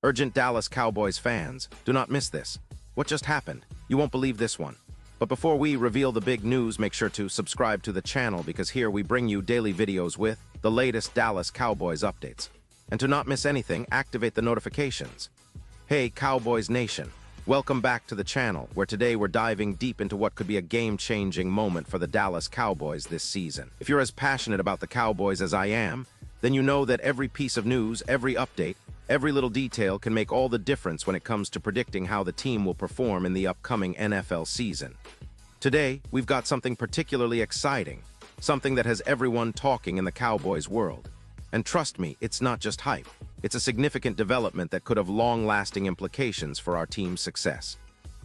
Urgent Dallas Cowboys fans, do not miss this. What just happened? You won't believe this one. But before we reveal the big news, make sure to subscribe to the channel because here we bring you daily videos with the latest Dallas Cowboys updates. And to not miss anything, activate the notifications. Hey Cowboys Nation, welcome back to the channel, where today we're diving deep into what could be a game-changing moment for the Dallas Cowboys this season. If you're as passionate about the Cowboys as I am, then you know that every piece of news, every update, every little detail can make all the difference when it comes to predicting how the team will perform in the upcoming NFL season. Today, we've got something particularly exciting, something that has everyone talking in the Cowboys world. And trust me, it's not just hype. It's a significant development that could have long-lasting implications for our team's success.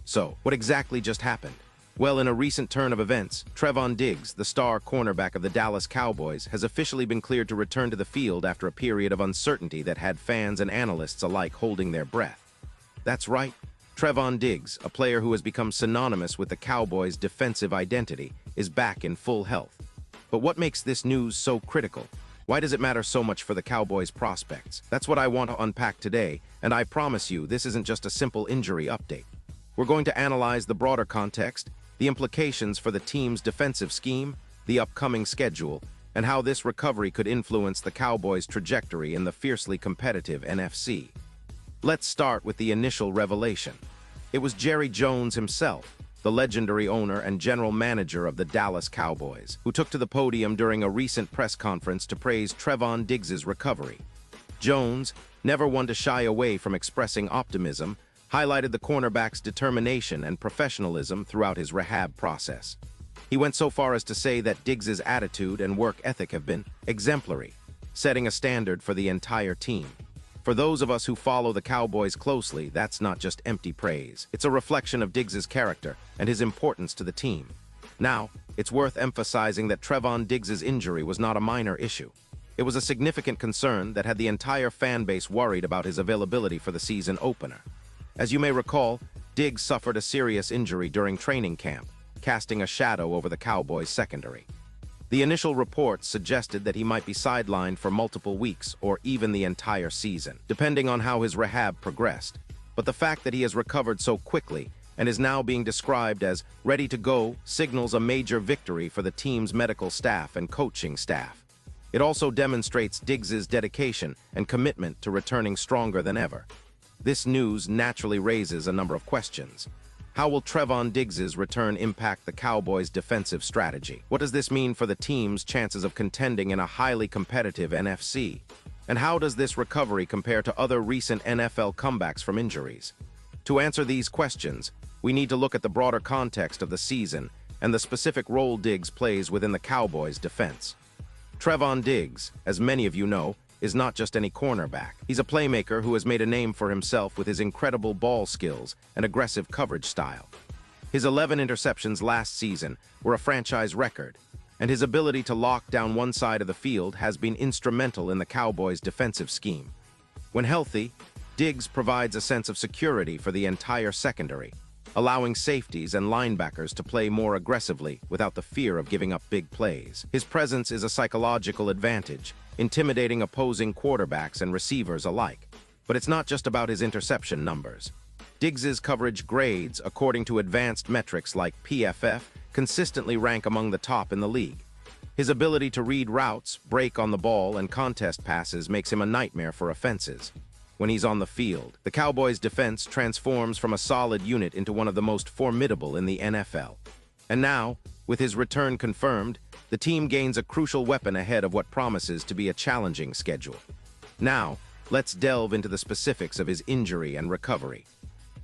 So, what exactly just happened? Well, in a recent turn of events, Trevon Diggs, the star cornerback of the Dallas Cowboys, has officially been cleared to return to the field after a period of uncertainty that had fans and analysts alike holding their breath. That's right, Trevon Diggs, a player who has become synonymous with the Cowboys' defensive identity, is back in full health. But what makes this news so critical? Why does it matter so much for the Cowboys' prospects? That's what I want to unpack today, and I promise you this isn't just a simple injury update. We're going to analyze the broader context, the implications for the team's defensive scheme, the upcoming schedule, and how this recovery could influence the Cowboys' trajectory in the fiercely competitive NFC. Let's start with the initial revelation. It was Jerry Jones himself, the legendary owner and general manager of the Dallas Cowboys, who took to the podium during a recent press conference to praise Trevon Diggs' recovery. Jones, never one to shy away from expressing optimism, highlighted the cornerback's determination and professionalism throughout his rehab process. He went so far as to say that Diggs' attitude and work ethic have been exemplary, setting a standard for the entire team. For those of us who follow the Cowboys closely, that's not just empty praise. It's a reflection of Diggs' character and his importance to the team. Now, it's worth emphasizing that Trevon Diggs' injury was not a minor issue. It was a significant concern that had the entire fan base worried about his availability for the season opener. As you may recall, Diggs suffered a serious injury during training camp, casting a shadow over the Cowboys' secondary. The initial reports suggested that he might be sidelined for multiple weeks or even the entire season, depending on how his rehab progressed. But the fact that he has recovered so quickly and is now being described as ready to go signals a major victory for the team's medical staff and coaching staff. It also demonstrates Diggs' dedication and commitment to returning stronger than ever. This news naturally raises a number of questions. How will Trevon Diggs' return impact the Cowboys' defensive strategy? What does this mean for the team's chances of contending in a highly competitive NFC? And how does this recovery compare to other recent NFL comebacks from injuries? To answer these questions, we need to look at the broader context of the season and the specific role Diggs plays within the Cowboys' defense. Trevon Diggs, as many of you know, is not just any cornerback. He's a playmaker who has made a name for himself with his incredible ball skills and aggressive coverage style. His 11 interceptions last season were a franchise record, and his ability to lock down one side of the field has been instrumental in the Cowboys' defensive scheme. When healthy, Diggs provides a sense of security for the entire secondary, allowing safeties and linebackers to play more aggressively without the fear of giving up big plays. His presence is a psychological advantage, intimidating opposing quarterbacks and receivers alike. But it's not just about his interception numbers. Diggs' coverage grades, according to advanced metrics like PFF, consistently rank among the top in the league. His ability to read routes, break on the ball, and contest passes makes him a nightmare for offenses. When he's on the field, the Cowboys' defense transforms from a solid unit into one of the most formidable in the NFL. And now, with his return confirmed, the team gains a crucial weapon ahead of what promises to be a challenging schedule. Now, let's delve into the specifics of his injury and recovery.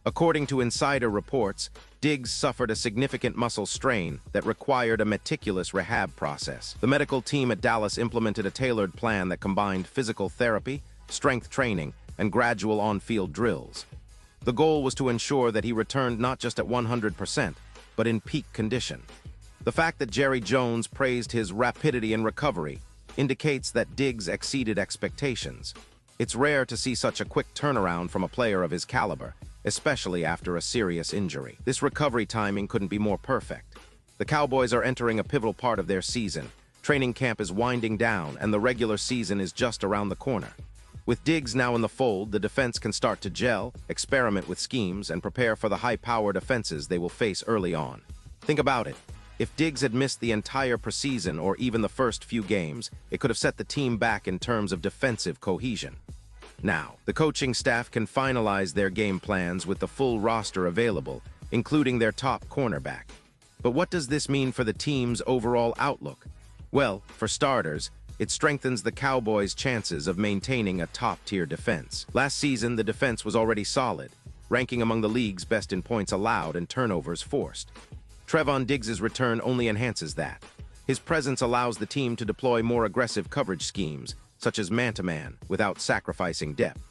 According to insider reports, Diggs suffered a significant muscle strain that required a meticulous rehab process. The medical team at Dallas implemented a tailored plan that combined physical therapy, strength training, and gradual on-field drills. The goal was to ensure that he returned not just at 100%, but in peak condition. The fact that Jerry Jones praised his rapidity in recovery indicates that Diggs exceeded expectations. It's rare to see such a quick turnaround from a player of his caliber, especially after a serious injury. This recovery timing couldn't be more perfect. The Cowboys are entering a pivotal part of their season. Training camp is winding down, and the regular season is just around the corner. With Diggs now in the fold, the defense can start to gel, experiment with schemes, and prepare for the high-powered offenses they will face early on. Think about it. If Diggs had missed the entire preseason or even the first few games, it could have set the team back in terms of defensive cohesion. Now, the coaching staff can finalize their game plans with the full roster available, including their top cornerback. But what does this mean for the team's overall outlook? Well, for starters, it strengthens the Cowboys' chances of maintaining a top-tier defense. Last season, the defense was already solid, ranking among the league's best in points allowed and turnovers forced. Trevon Diggs' return only enhances that. His presence allows the team to deploy more aggressive coverage schemes, such as man-to-man, without sacrificing depth.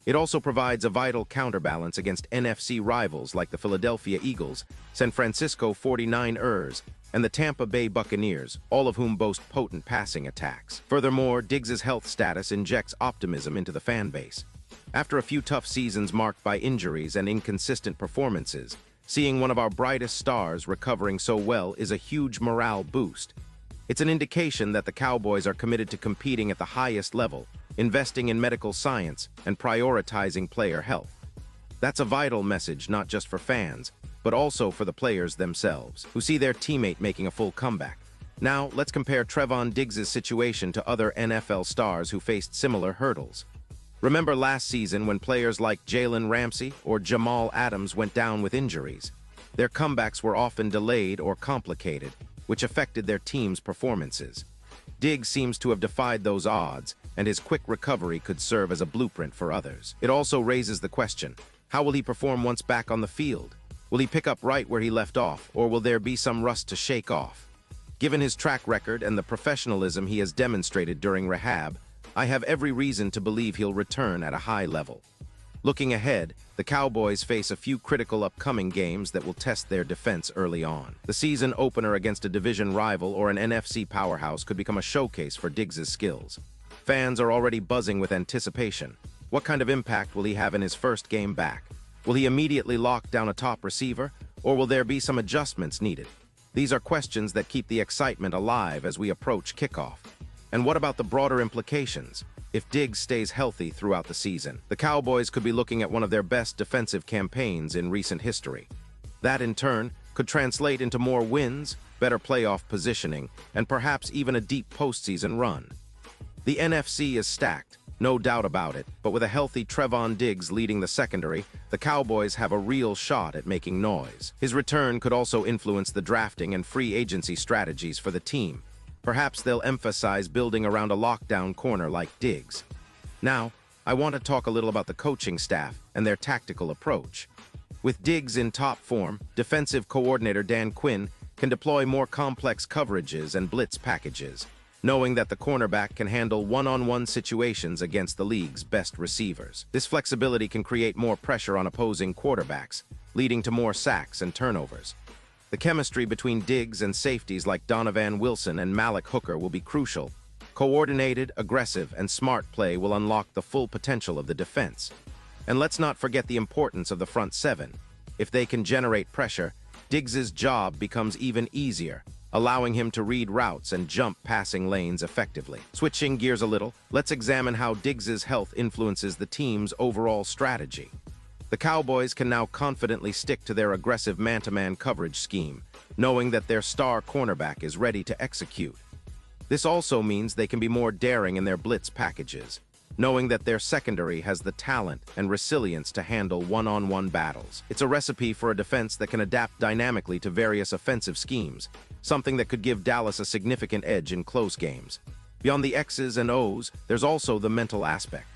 It also provides a vital counterbalance against NFC rivals like the Philadelphia Eagles, San Francisco 49ers, and the Tampa Bay Buccaneers, all of whom boast potent passing attacks. Furthermore, Diggs' health status injects optimism into the fan base. After a few tough seasons marked by injuries and inconsistent performances, seeing one of our brightest stars recovering so well is a huge morale boost. It's an indication that the Cowboys are committed to competing at the highest level, investing in medical science, and prioritizing player health. That's a vital message not just for fans, but also for the players themselves, who see their teammate making a full comeback. Now, let's compare Trevon Diggs' situation to other NFL stars who faced similar hurdles. Remember last season when players like Jalen Ramsey or Jamal Adams went down with injuries? Their comebacks were often delayed or complicated, which affected their team's performances. Diggs seems to have defied those odds, and his quick recovery could serve as a blueprint for others. It also raises the question, how will he perform once back on the field? Will he pick up right where he left off, or will there be some rust to shake off? Given his track record and the professionalism he has demonstrated during rehab, I have every reason to believe he'll return at a high level. Looking ahead, the Cowboys face a few critical upcoming games that will test their defense early on. The season opener against a division rival or an NFC powerhouse could become a showcase for Diggs' skills. Fans are already buzzing with anticipation. What kind of impact will he have in his first game back? Will he immediately lock down a top receiver, or will there be some adjustments needed? These are questions that keep the excitement alive as we approach kickoff. And what about the broader implications? If Diggs stays healthy throughout the season, the Cowboys could be looking at one of their best defensive campaigns in recent history. That, in turn, could translate into more wins, better playoff positioning, and perhaps even a deep postseason run. The NFC is stacked, no doubt about it, but with a healthy Trevon Diggs leading the secondary, the Cowboys have a real shot at making noise. His return could also influence the drafting and free agency strategies for the team. Perhaps they'll emphasize building around a lockdown corner like Diggs. Now, I want to talk a little about the coaching staff and their tactical approach. With Diggs in top form, defensive coordinator Dan Quinn can deploy more complex coverages and blitz packages, knowing that the cornerback can handle one-on-one situations against the league's best receivers. This flexibility can create more pressure on opposing quarterbacks, leading to more sacks and turnovers. The chemistry between Diggs and safeties like Donovan Wilson and Malik Hooker will be crucial. Coordinated, aggressive, and smart play will unlock the full potential of the defense. And let's not forget the importance of the front seven. If they can generate pressure, Diggs' job becomes even easier, allowing him to read routes and jump passing lanes effectively. Switching gears a little, let's examine how Diggs' health influences the team's overall strategy. The Cowboys can now confidently stick to their aggressive man-to-man coverage scheme, knowing that their star cornerback is ready to execute. This also means they can be more daring in their blitz packages, knowing that their secondary has the talent and resilience to handle one-on-one battles. It's a recipe for a defense that can adapt dynamically to various offensive schemes, something that could give Dallas a significant edge in close games. Beyond the X's and O's, there's also the mental aspect.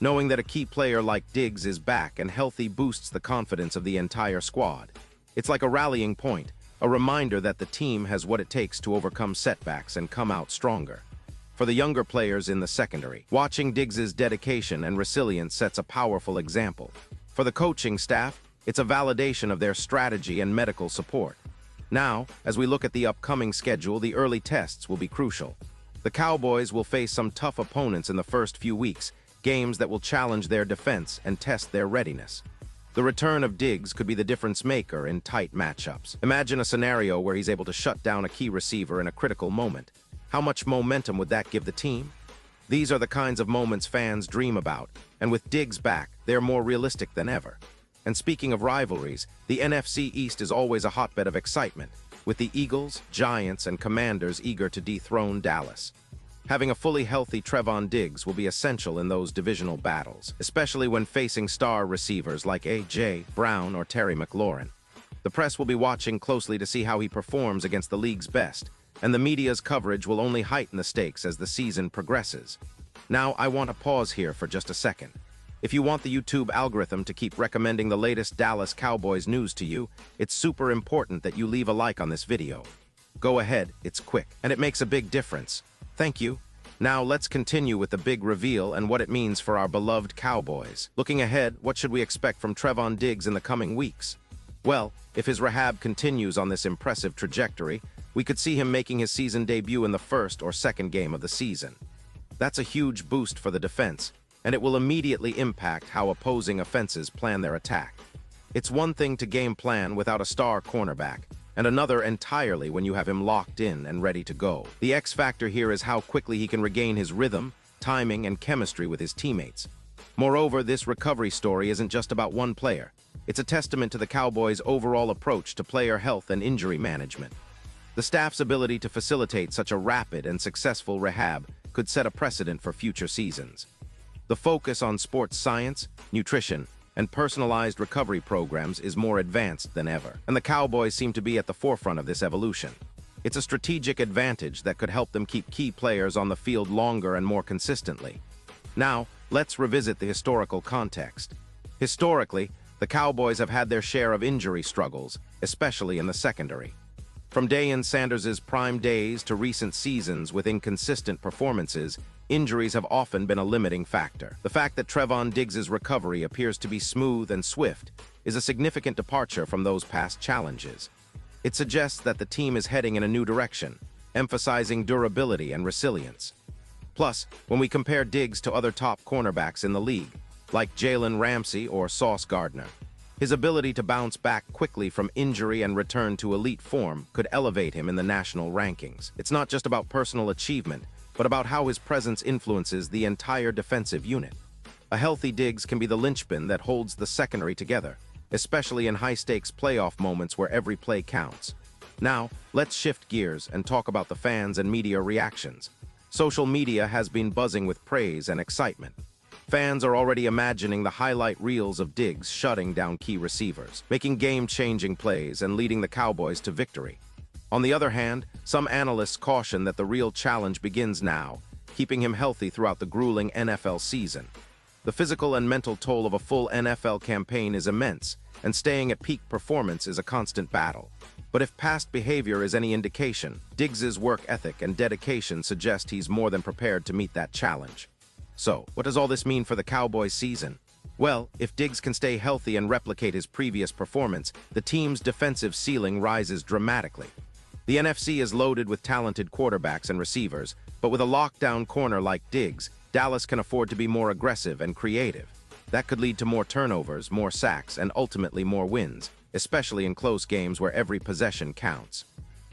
Knowing that a key player like Diggs is back and healthy boosts the confidence of the entire squad. It's like a rallying point, a reminder that the team has what it takes to overcome setbacks and come out stronger. For the younger players in the secondary, watching Diggs' dedication and resilience sets a powerful example. For the coaching staff, it's a validation of their strategy and medical support. Now, as we look at the upcoming schedule, the early tests will be crucial. The Cowboys will face some tough opponents in the first few weeks, games that will challenge their defense and test their readiness. The return of Diggs could be the difference maker in tight matchups. Imagine a scenario where he's able to shut down a key receiver in a critical moment. How much momentum would that give the team? These are the kinds of moments fans dream about, and with Diggs back, they're more realistic than ever. And speaking of rivalries, the NFC East is always a hotbed of excitement, with the Eagles, Giants, and Commanders eager to dethrone Dallas. Having a fully healthy Trevon Diggs will be essential in those divisional battles, especially when facing star receivers like A.J. Brown or Terry McLaurin. The press will be watching closely to see how he performs against the league's best, and the media's coverage will only heighten the stakes as the season progresses. Now, I want to pause here for just a second. If you want the YouTube algorithm to keep recommending the latest Dallas Cowboys news to you, it's super important that you leave a like on this video. Go ahead, it's quick, and it makes a big difference. Thank you. Now let's continue with the big reveal and what it means for our beloved Cowboys. Looking ahead, what should we expect from Trevon Diggs in the coming weeks? Well, if his rehab continues on this impressive trajectory, we could see him making his season debut in the first or second game of the season. That's a huge boost for the defense, and it will immediately impact how opposing offenses plan their attack. It's one thing to game plan without a star cornerback, and another entirely when you have him locked in and ready to go. The X factor here is how quickly he can regain his rhythm, timing, and chemistry with his teammates. Moreover, this recovery story isn't just about one player. It's a testament to the Cowboys' overall approach to player health and injury management. The staff's ability to facilitate such a rapid and successful rehab could set a precedent for future seasons. The focus on sports science, nutrition, and personalized recovery programs is more advanced than ever, and the Cowboys seem to be at the forefront of this evolution. It's a strategic advantage that could help them keep key players on the field longer and more consistently. Now, let's revisit the historical context. Historically, the Cowboys have had their share of injury struggles, especially in the secondary. From Deion Sanders' prime days to recent seasons with inconsistent performances, injuries have often been a limiting factor. The fact that Trevon Diggs' recovery appears to be smooth and swift is a significant departure from those past challenges. It suggests that the team is heading in a new direction, emphasizing durability and resilience. Plus, when we compare Diggs to other top cornerbacks in the league, like Jalen Ramsey or Sauce Gardner, his ability to bounce back quickly from injury and return to elite form could elevate him in the national rankings. It's not just about personal achievement, but about how his presence influences the entire defensive unit. A healthy Diggs can be the linchpin that holds the secondary together, especially in high-stakes playoff moments where every play counts. Now, let's shift gears and talk about the fans and media reactions. Social media has been buzzing with praise and excitement. Fans are already imagining the highlight reels of Diggs shutting down key receivers, making game-changing plays and leading the Cowboys to victory. On the other hand, some analysts caution that the real challenge begins now, keeping him healthy throughout the grueling NFL season. The physical and mental toll of a full NFL campaign is immense, and staying at peak performance is a constant battle. But if past behavior is any indication, Diggs' work ethic and dedication suggest he's more than prepared to meet that challenge. So, what does all this mean for the Cowboys season? Well, if Diggs can stay healthy and replicate his previous performance, the team's defensive ceiling rises dramatically. The NFC is loaded with talented quarterbacks and receivers, but with a lockdown corner like Diggs, Dallas can afford to be more aggressive and creative. That could lead to more turnovers, more sacks, and ultimately more wins, especially in close games where every possession counts.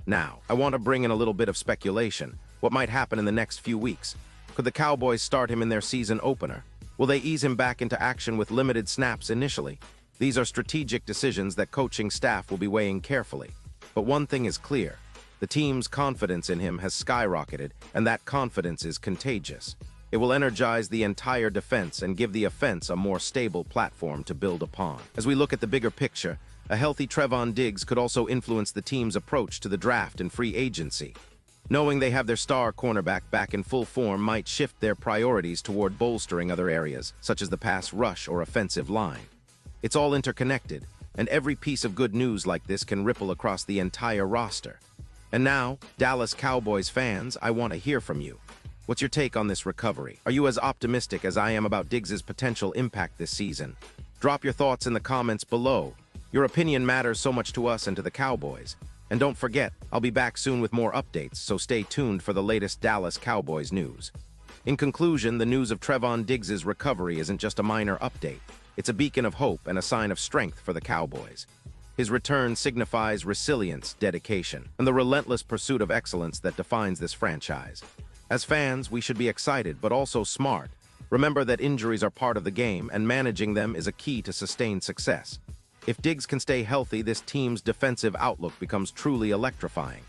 Now, I want to bring in a little bit of speculation. What might happen in the next few weeks? Could the Cowboys start him in their season opener? Will they ease him back into action with limited snaps initially? These are strategic decisions that coaching staff will be weighing carefully. But one thing is clear. The team's confidence in him has skyrocketed, and that confidence is contagious. It will energize the entire defense and give the offense a more stable platform to build upon. As we look at the bigger picture, a healthy Trevon Diggs could also influence the team's approach to the draft and free agency. Knowing they have their star cornerback back in full form might shift their priorities toward bolstering other areas, such as the pass rush or offensive line. It's all interconnected, and every piece of good news like this can ripple across the entire roster. And now, Dallas Cowboys fans, I want to hear from you. What's your take on this recovery? Are you as optimistic as I am about Diggs' potential impact this season? Drop your thoughts in the comments below. Your opinion matters so much to us and to the Cowboys. And don't forget, I'll be back soon with more updates, so stay tuned for the latest Dallas Cowboys news. In conclusion, the news of Trevon Diggs' recovery isn't just a minor update. It's a beacon of hope and a sign of strength for the Cowboys. His return signifies resilience, dedication, and the relentless pursuit of excellence that defines this franchise. As fans, we should be excited, but also smart. Remember that injuries are part of the game, and managing them is a key to sustained success. If Diggs can stay healthy, this team's defensive outlook becomes truly electrifying.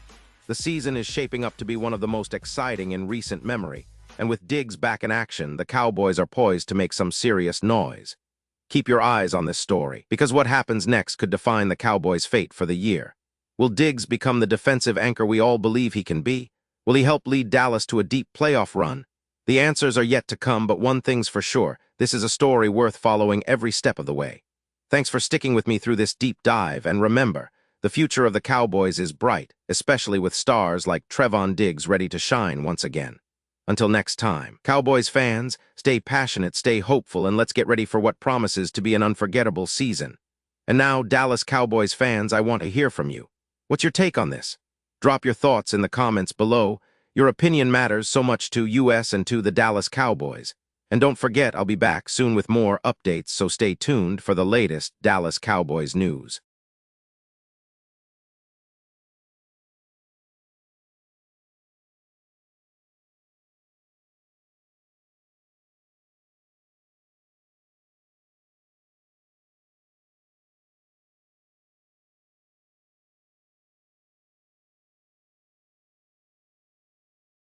The season is shaping up to be one of the most exciting in recent memory, and with Diggs back in action, the Cowboys are poised to make some serious noise. Keep your eyes on this story, because what happens next could define the Cowboys' fate for the year. Will Diggs become the defensive anchor we all believe he can be? Will he help lead Dallas to a deep playoff run? The answers are yet to come, but one thing's for sure, this is a story worth following every step of the way. Thanks for sticking with me through this deep dive, and remember, the future of the Cowboys is bright, especially with stars like Trevon Diggs ready to shine once again. Until next time, Cowboys fans, stay passionate, stay hopeful, and let's get ready for what promises to be an unforgettable season. And now, Dallas Cowboys fans, I want to hear from you. What's your take on this? Drop your thoughts in the comments below. Your opinion matters so much to us and to the Dallas Cowboys. And don't forget, I'll be back soon with more updates, so stay tuned for the latest Dallas Cowboys news.